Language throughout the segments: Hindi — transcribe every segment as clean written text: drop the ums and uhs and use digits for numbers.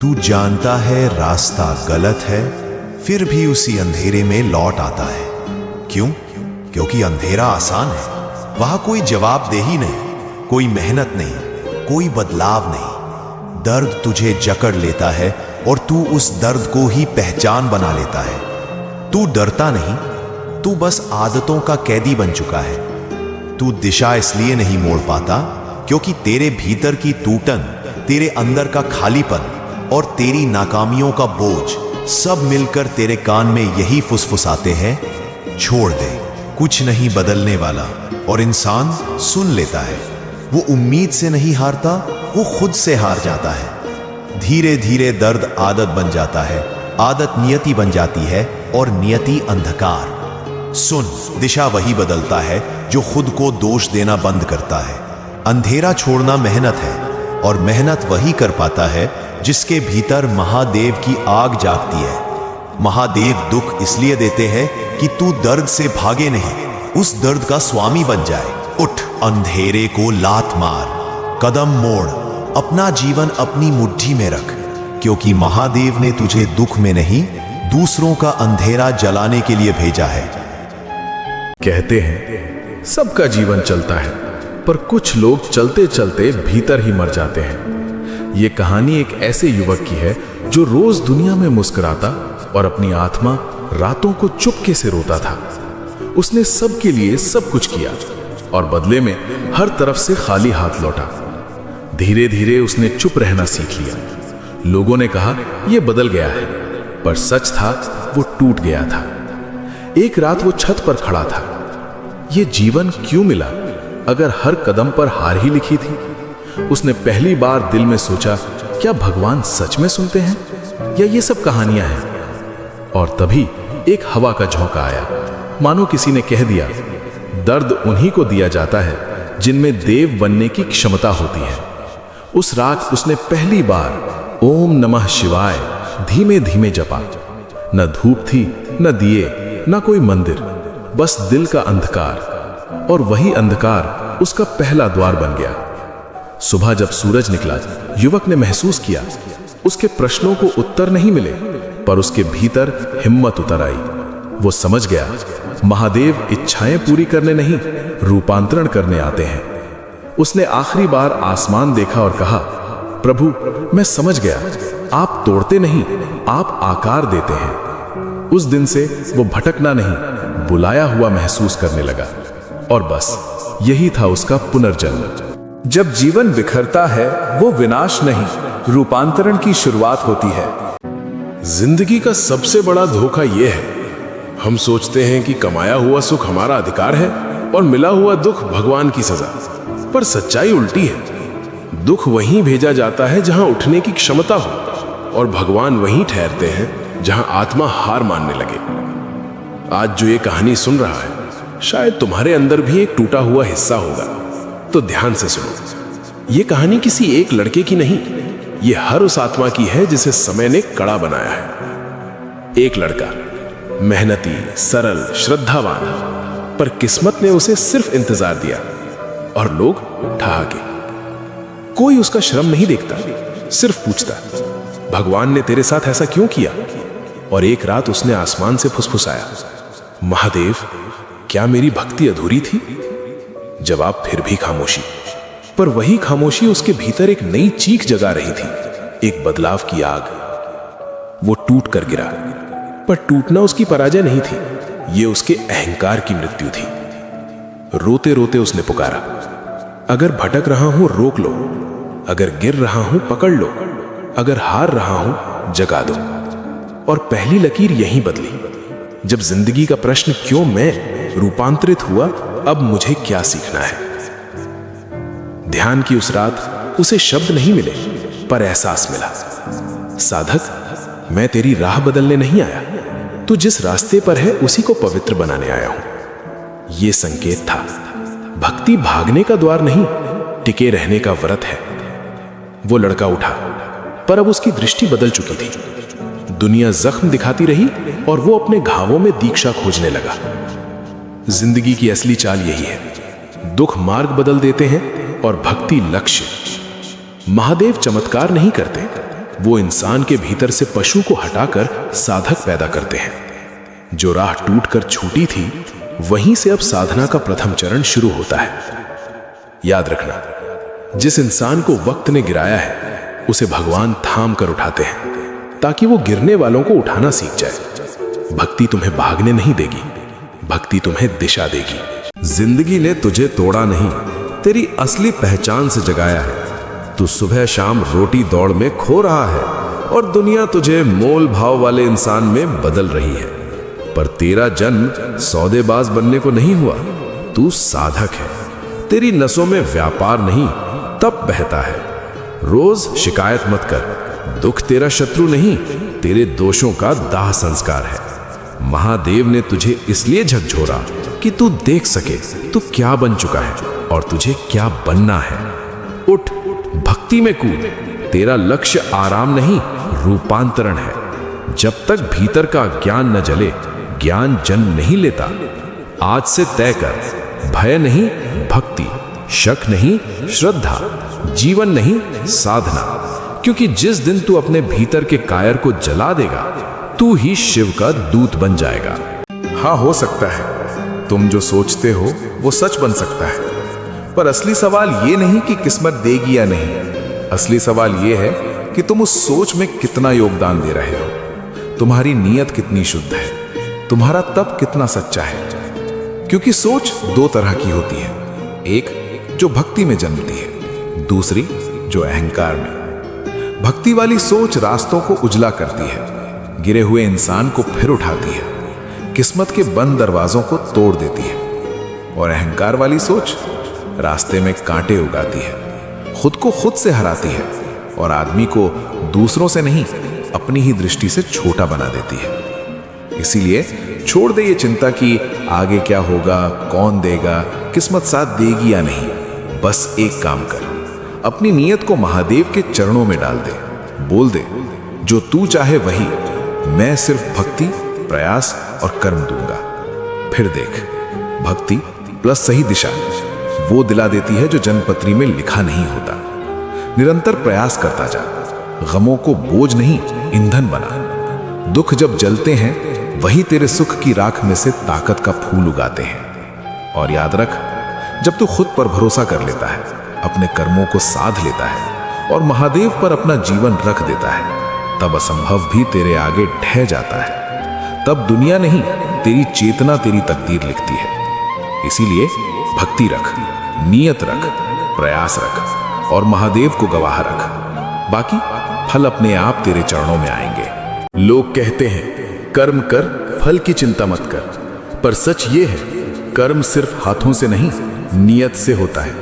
तू जानता है रास्ता गलत है, फिर भी उसी अंधेरे में लौट आता है। क्यों? क्योंकि अंधेरा आसान है, वहां कोई जवाबदेही नहीं, कोई मेहनत नहीं, कोई बदलाव नहीं। दर्द तुझे जकड़ लेता है और तू उस दर्द को ही पहचान बना लेता है। तू डरता नहीं, तू बस आदतों का कैदी बन चुका है। तू दिशा इसलिए नहीं मोड़ पाता क्योंकि तेरे भीतर की टूटन, तेरे अंदर का खालीपन और तेरी नाकामियों का बोझ सब मिलकर तेरे कान में यही फुसफुसाते हैं, छोड़ दे, कुछ नहीं बदलने वाला। और इंसान सुन लेता है। वो उम्मीद से नहीं हारता, वो खुद से हार जाता है। धीरे धीरे दर्द आदत बन जाता है, आदत नियति बन जाती है और नियति अंधकार। सुन, दिशा वही बदलता है जो खुद को दोष देना बंद करता है। अंधेरा छोड़ना मेहनत है और मेहनत वही कर पाता है जिसके भीतर महादेव की आग जागती है। महादेव दुख इसलिए देते हैं कि तू दर्द से भागे नहीं, उस दर्द का स्वामी बन जाए। उठ, अंधेरे को लात मार, कदम मोड़, अपना जीवन अपनी मुट्ठी में रख, क्योंकि महादेव ने तुझे दुख में नहीं, दूसरों का अंधेरा जलाने के लिए भेजा है। कहते हैं सबका जीवन चलता है, पर कुछ लोग चलते चलते भीतर ही मर जाते हैं। ये कहानी एक ऐसे युवक की है जो रोज दुनिया में मुस्कुराता और अपनी आत्मा रातों को चुपके से रोता था। उसने सबके लिए सब कुछ किया और बदले में हर तरफ से खाली हाथ लौटा। धीरे धीरे उसने चुप रहना सीख लिया। लोगों ने कहा यह बदल गया है, पर सच था वो टूट गया था। एक रात वो छत पर खड़ा था। ये जीवन क्यों मिला अगर हर कदम पर हार ही लिखी थी? उसने पहली बार दिल में सोचा, क्या भगवान सच में सुनते हैं या ये सब कहानियां हैं? और तभी एक हवा का झोंका आया, मानो किसी ने कह दिया, दर्द उन्हीं को दिया जाता है जिनमें देव बनने की क्षमता होती है। उस रात उसने पहली बार ओम नमः शिवाय धीमे धीमे जपा। न धूप थी, न दिए, न कोई मंदिर, बस दिल का अंधकार। और वही अंधकार उसका पहला द्वार बन गया। सुबह जब सूरज निकला, युवक ने महसूस किया उसके प्रश्नों को उत्तर नहीं मिले, पर उसके भीतर हिम्मत उतर आई। वो समझ गया महादेव इच्छाएं पूरी करने नहीं, रूपांतरण करने आते हैं। उसने आखिरी बार आसमान देखा और कहा, प्रभु मैं समझ गया, आप तोड़ते नहीं, आप आकार देते हैं। उस दिन से वो भटकना नहीं, बुलाया हुआ महसूस करने लगा। और बस यही था उसका पुनर्जन्म। जब जीवन बिखरता है वो विनाश नहीं, रूपांतरण की शुरुआत होती है। जिंदगी का सबसे बड़ा धोखा यह है, हम सोचते हैं कि कमाया हुआ सुख हमारा अधिकार है और मिला हुआ दुख भगवान की सजा। पर सच्चाई उल्टी है। दुख वहीं भेजा जाता है जहां उठने की क्षमता हो, और भगवान वहीं ठहरते हैं जहां आत्मा हार मानने लगे। आज जो ये कहानी सुन रहा है, शायद तुम्हारे अंदर भी एक टूटा हुआ हिस्सा होगा। तो ध्यान से सुनो। ये कहानी किसी एक लड़के की नहीं, ये हर उस आत्मा की है जिसे समय ने कड़ा बनाया है। एक लड़का, मेहनती, सरल, श्रद्धावान, पर किस्मत ने उसे सिर्फ इंतजार दिया और लोग ठहाके। कोई उसका श्रम नहीं देखता, सिर्फ पूछता, भगवान ने तेरे साथ ऐसा क्यों किया? और एक रात उसने आसमान से फुसफुसाया, महादेव क्या मेरी भक्ति अधूरी थी? जवाब फिर भी खामोशी। पर वही खामोशी उसके भीतर एक नई चीख जगा रही थी, एक बदलाव की आग। वो टूट कर गिरा, पर टूटना उसकी पराजय नहीं थी, ये उसके अहंकार की मृत्यु थी। रोते रोते उसने पुकारा, अगर भटक रहा हूं रोक लो, अगर गिर रहा हूं पकड़ लो, अगर हार रहा हूं जगा दो। और पहली लकीर यहीं बदली। जब जिंदगी का प्रश्न क्यों मैं रूपांतरित हुआ, अब मुझे क्या सीखना है? ध्यान की उस रात उसे शब्द नहीं मिले, पर एहसास मिला, साधक मैं तेरी राह बदलने नहीं आया, तू जिस रास्ते पर है उसी को पवित्र बनाने आया हूं। यह संकेत था, भक्ति भागने का द्वार नहीं, टिके रहने का व्रत है। वो लड़का उठा, पर अब उसकी दृष्टि बदल चुकी थी। दुनिया जख्म दिखाती रही और वो अपने घावों में दीक्षा खोजने लगा। जिंदगी की असली चाल यही है, दुख मार्ग बदल देते हैं और भक्ति लक्ष्य। महादेव चमत्कार नहीं करते, वो इंसान के भीतर से पशु को हटाकर साधक पैदा करते हैं। जो राह टूटकर छूटी थी, वहीं से अब साधना का प्रथम चरण शुरू होता है। याद रखना, जिस इंसान को वक्त ने गिराया है, उसे भगवान थाम कर उठाते हैं ताकि वो गिरने वालों को उठाना सीख जाए। भक्ति तुम्हें भागने नहीं देगी, भक्ति तुम्हें दिशा देगी। जिंदगी ने तुझे तोड़ा नहीं, तेरी असली पहचान से जगाया है। तू सुबह शाम रोटी दौड़ में खो रहा है और दुनिया तुझे मोल भाव वाले इंसान में बदल रही है। पर तेरा जन्म सौदेबाज बनने को नहीं हुआ, तू साधक है। तेरी नसों में व्यापार नहीं, तप बहता है। रोज शिकायत मत कर, दुख तेरा शत्रु नहीं, तेरे दोषों का दाह संस्कार है। महादेव ने तुझे इसलिए झकझोरा कि तू देख सके तू क्या बन चुका है और तुझे क्या बनना है। उठ, भक्ति में कूद। तेरा लक्ष्य आराम नहीं, रूपांतरण है। जब तक भीतर का ज्ञान न जले, ज्ञान जन्म नहीं लेता। आज से तय कर, भय नहीं भक्ति, शक नहीं श्रद्धा, जीवन नहीं साधना। क्योंकि जिस दिन तू अपने भीतर के कायर को जला देगा, तू ही शिव का दूत बन जाएगा। हाँ, हो सकता है तुम जो सोचते हो वो सच बन सकता है, पर असली सवाल ये नहीं कि किस्मत देगी या नहीं। असली सवाल ये है कि तुम उस सोच में कितना योगदान दे रहे हो। तुम्हारी नीयत कितनी शुद्ध है, तुम्हारा तप कितना सच्चा है। क्योंकि सोच दो तरह की होती है, एक जो भक्ति में जन्मती है, दूसरी जो अहंकार में। भक्ति वाली सोच रास्तों को उजला करती है, गिरे हुए इंसान को फिर उठाती है, किस्मत के बंद दरवाजों को तोड़ देती है। और अहंकार वाली सोच रास्ते में कांटे उगाती है, खुद को खुद से हराती है और आदमी को दूसरों से नहीं, अपनी ही दृष्टि से छोटा बना देती है। इसीलिए छोड़ दे ये चिंता कि आगे क्या होगा, कौन देगा, किस्मत साथ देगी या नहीं। बस एक काम कर, अपनी नीयत को महादेव के चरणों में डाल दे। बोल दे, जो तू चाहे वही, मैं सिर्फ भक्ति, प्रयास और कर्म दूंगा। फिर देख, भक्ति प्लस सही दिशा वो दिला देती है जो जन्मपत्री में लिखा नहीं होता। निरंतर प्रयास करता जा, गमों को बोझ नहीं ईंधन बना। दुख जब जलते हैं, वही तेरे सुख की राख में से ताकत का फूल उगाते हैं। और याद रख, जब तू खुद पर भरोसा कर लेता है, अपने कर्मों को साध लेता है और महादेव पर अपना जीवन रख देता है, तब असंभव भी तेरे आगे ढह जाता है। तब दुनिया नहीं, तेरी चेतना तेरी तकदीर लिखती है। इसीलिए भक्ति रख, नियत रख, प्रयास रख और महादेव को गवाह रख। बाकी फल अपने आप तेरे चरणों में आएंगे। लोग कहते हैं कर्म कर, फल की चिंता मत कर, पर सच ये है, कर्म सिर्फ हाथों से नहीं, नियत से होता है।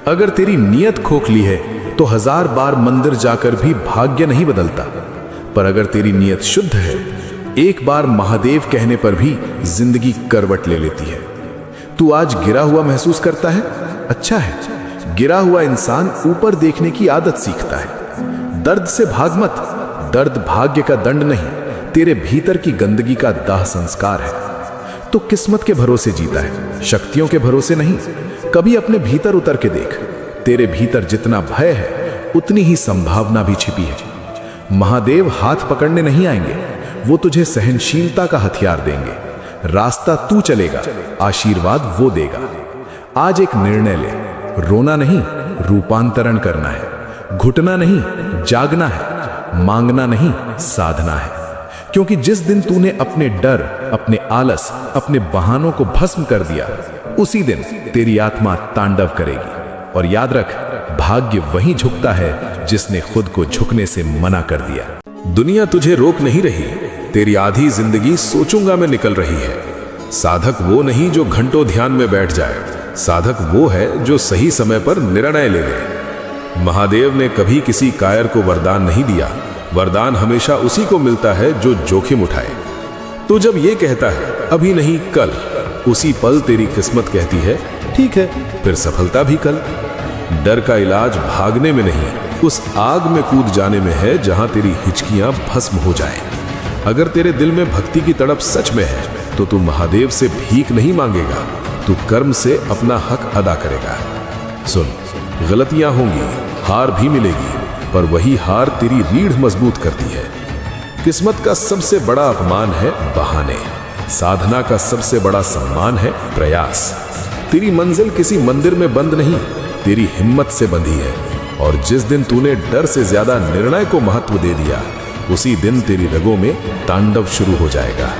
अगर तेरी नियत खोखली है तो 1000 बार मंदिर जाकर भी भाग्य नहीं बदलता। पर अगर तेरी नियत शुद्ध है, एक बार महादेव कहने पर भी जिंदगी करवट ले लेती है। तू आज गिरा हुआ महसूस करता है, अच्छा है। गिरा हुआ इंसान ऊपर देखने की आदत सीखता है। दर्द से भाग मत, दर्द भाग्य का दंड नहीं, तेरे भीतर की गंदगी का दाह संस्कार है। तो किस्मत के भरोसे जीता है, शक्तियों के भरोसे नहीं। कभी अपने भीतर उतर के देख, तेरे भीतर जितना भय है, उतनी ही संभावना भी छिपी है। महादेव हाथ पकड़ने नहीं आएंगे, वो तुझे सहनशीलता का हथियार देंगे। रास्ता तू चलेगा, आशीर्वाद वो देगा। आज एक निर्णय ले, रोना नहीं, रूपांतरण करना है। घुटना नहीं, जागना है। मांगना नहीं, साधना है। क्योंकि जिस दिन तूने अपने डर, अपने आलस, अपने बहानों को भस्म कर दिया, उसी दिन तेरी आत्मा तांडव करेगी। और याद रख, भाग्य वहीं झुकता है जिसने खुद को झुकने से मना कर दिया। दुनिया तुझे रोक नहीं रही, तेरी आधी जिंदगी सोचूंगा में निकल रही है। साधक वो नहीं जो घंटों ध्यान में बैठ जाए, साधक वो है जो सही समय पर निर्णय ले ले। महादेव ने कभी किसी कायर को वरदान नहीं दिया, वरदान हमेशा उसी को मिलता है जो जोखिम उठाए। तो जब ये कहता है अभी नहीं कल, उसी पल तेरी किस्मत कहती है ठीक है, फिर सफलता भी कल। डर का इलाज भागने में नहीं, उस आग में कूद जाने में है जहां तेरी हिचकियां भस्म हो जाएं। अगर तेरे दिल में भक्ति की तड़प सच में है तो तू महादेव से भीख नहीं मांगेगा, तू कर्म से अपना हक अदा करेगा। सुन, गलतियां होंगी, हार भी मिलेगी, पर वही हार तेरी रीढ़ मजबूत करती है। किस्मत का सबसे बड़ा अपमान है बहाने, साधना का सबसे बड़ा सम्मान है प्रयास। तेरी मंजिल किसी मंदिर में बंद नहीं, तेरी हिम्मत से बंधी है। और जिस दिन तूने डर से ज्यादा निर्णय को महत्व दे दिया, उसी दिन तेरी रगों में तांडव शुरू हो जाएगा।